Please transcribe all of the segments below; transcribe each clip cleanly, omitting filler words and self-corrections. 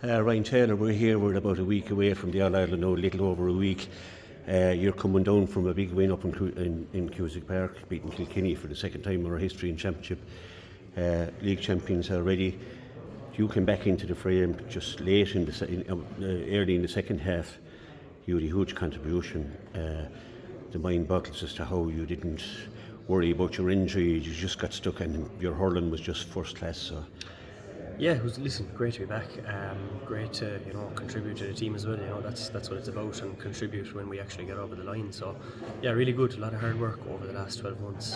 Ryan Taylor, we're here. We're about a week away from the All Ireland, no, a little over a week. You're coming down from a big win up in Cusack Park, beating Kilkenny for the second time in our history in Championship. League champions already. You came back into the frame just late early in the second half. You had a huge contribution. The mind boggles as to how you didn't worry about your injury. You just got stuck, and your hurling was just first class. So. Yeah, it was. Listen, great to be back. Great to contribute to the team as well. That's what it's about, and contribute when we actually get over the line. So, yeah, really good. A lot of hard work over the last 12 months.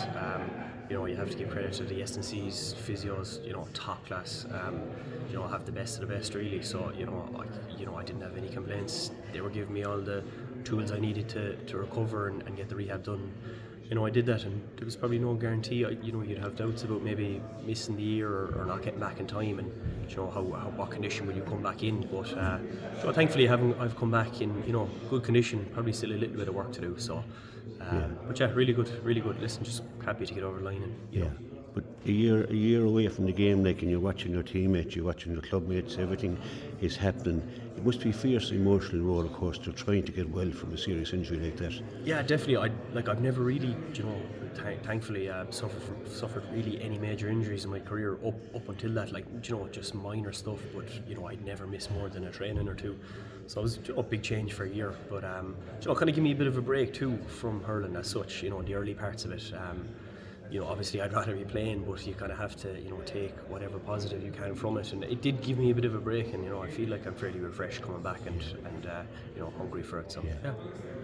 You have to give credit to the S&Cs, physios. Top class. Have the best of the best really. So I didn't have any complaints. They were giving me all the tools I needed to recover and get the rehab done. I did that, and there was probably no guarantee. You'd have doubts about maybe missing the year or not getting back in time, and what condition will you come back in. But thankfully, I've come back in good condition. Probably still a little bit of work to do. So, but yeah, really good, really good. Listen, just happy to get over the line, and But a year away from the game, and you're watching your teammates, you're watching your clubmates, everything is happening. It must be a fierce emotional roller coaster trying to get well from a serious injury like that. Yeah, definitely. I've never really, thankfully, suffered really any major injuries in my career up until that. Just minor stuff. But I'd never missed more than a training or two. So it was a big change for a year. But kind of give me a bit of a break too from hurling as such. The early parts of it. Obviously I'd rather be playing, but you kind of have to, take whatever positive you can from it. And it did give me a bit of a break, and I feel like I'm fairly refreshed coming back and hungry for it. So yeah.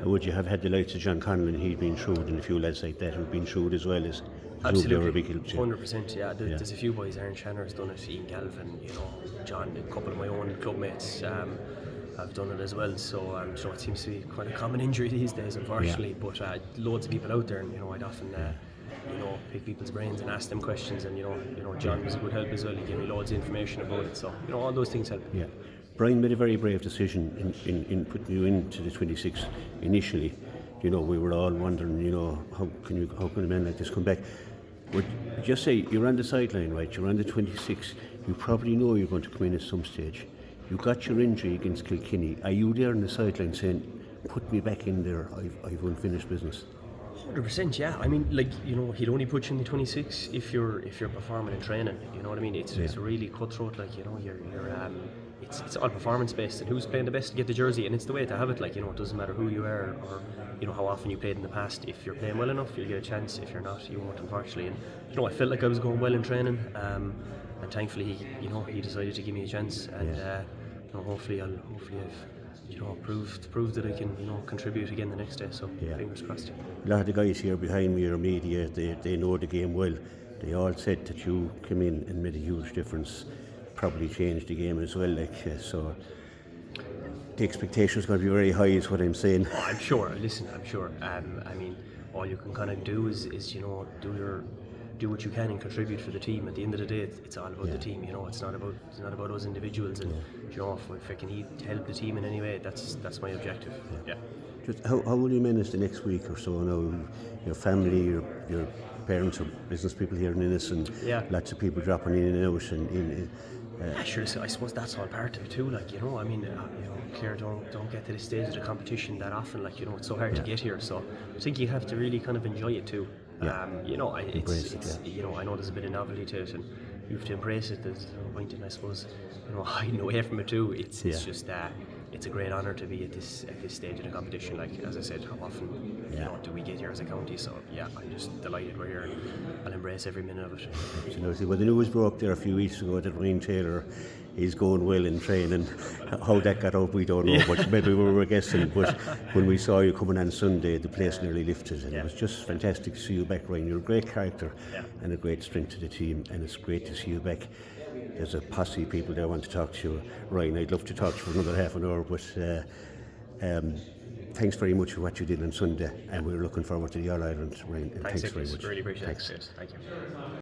Would you have had the likes of John Conlon? He'd been shrewd, and a few lads like that who've been shrewd as well as. Absolutely, 100%. Yeah, there's a few boys. Aaron Shanner's done it. Ian Galvin, John, a couple of my own clubmates. Have done it as well, so it seems to be quite a common injury these days, unfortunately. But loads of people out there, and I'd often pick people's brains and ask them questions, and John was a good help as well. He gave me loads of information about it, so all those things help. Yeah, Brian made a very brave decision in putting you into the 26 initially. We were all wondering, how can a man like this come back? But just say you're on the sideline, right? You're on the 26. You probably know you're going to come in at some stage. You got your injury against Kilkenny. Are you there on the sideline saying, "Put me back in there. I've unfinished business"? 100%, yeah. I mean, he'd only put you in the 26 if you're performing in training. You know what I mean? It's really cutthroat. It's all performance based, and who's playing the best to get the jersey, and it's the way to have it. It doesn't matter who you are or how often you played in the past. If you're playing well enough, you'll get a chance. If you're not, you won't, unfortunately. And I felt like I was going well in training, and thankfully, he decided to give me a chance, and hopefully I've proved that I can contribute again the next day. So fingers crossed. A lot of the guys here behind me are media. They know the game well. They all said that you came in and made a huge difference. Probably changed the game as well. So the expectations going to be very high, is what I'm saying. Oh, I'm sure. Listen, I'm sure. I mean, all you can kind of do is do what you can and contribute for the team. At the end of the day, it's all about the team. It's not about us individuals. And if I can help the team in any way, that's my objective. Yeah. Just how will you manage the next week or so? Now, your family, your parents are business people here in Innis, and lots of people dropping in and out. Sure. So I suppose that's all part of it too. Clare don't get to this stage of the competition that often. It's so hard to get here. So I think you have to really kind of enjoy it too. It's I know there's a bit of novelty to it, and you have to embrace it. There's no point in, I suppose, hiding away from it too. It's just it's a great honour to be at this stage of the competition. As I said, how often do we get here as a county? So I'm just delighted we're here, and I'll embrace every minute of it. Absolutely. Well, the news broke there a few weeks ago that Ryan Taylor is going well in training. How that got out, we don't know, but maybe we were guessing. But when we saw you coming on Sunday, the place nearly lifted, and it was just fantastic to see you back, Ryan. You're a great character and a great strength to the team, and it's great to see you back. There's a posse of people there want to talk to you, Ryan. I'd love to talk to you for another half an hour, but thanks very much for what you did on Sunday, and we're looking forward to the All Ireland, Ryan. And thanks very much. Really appreciate it. Thank you.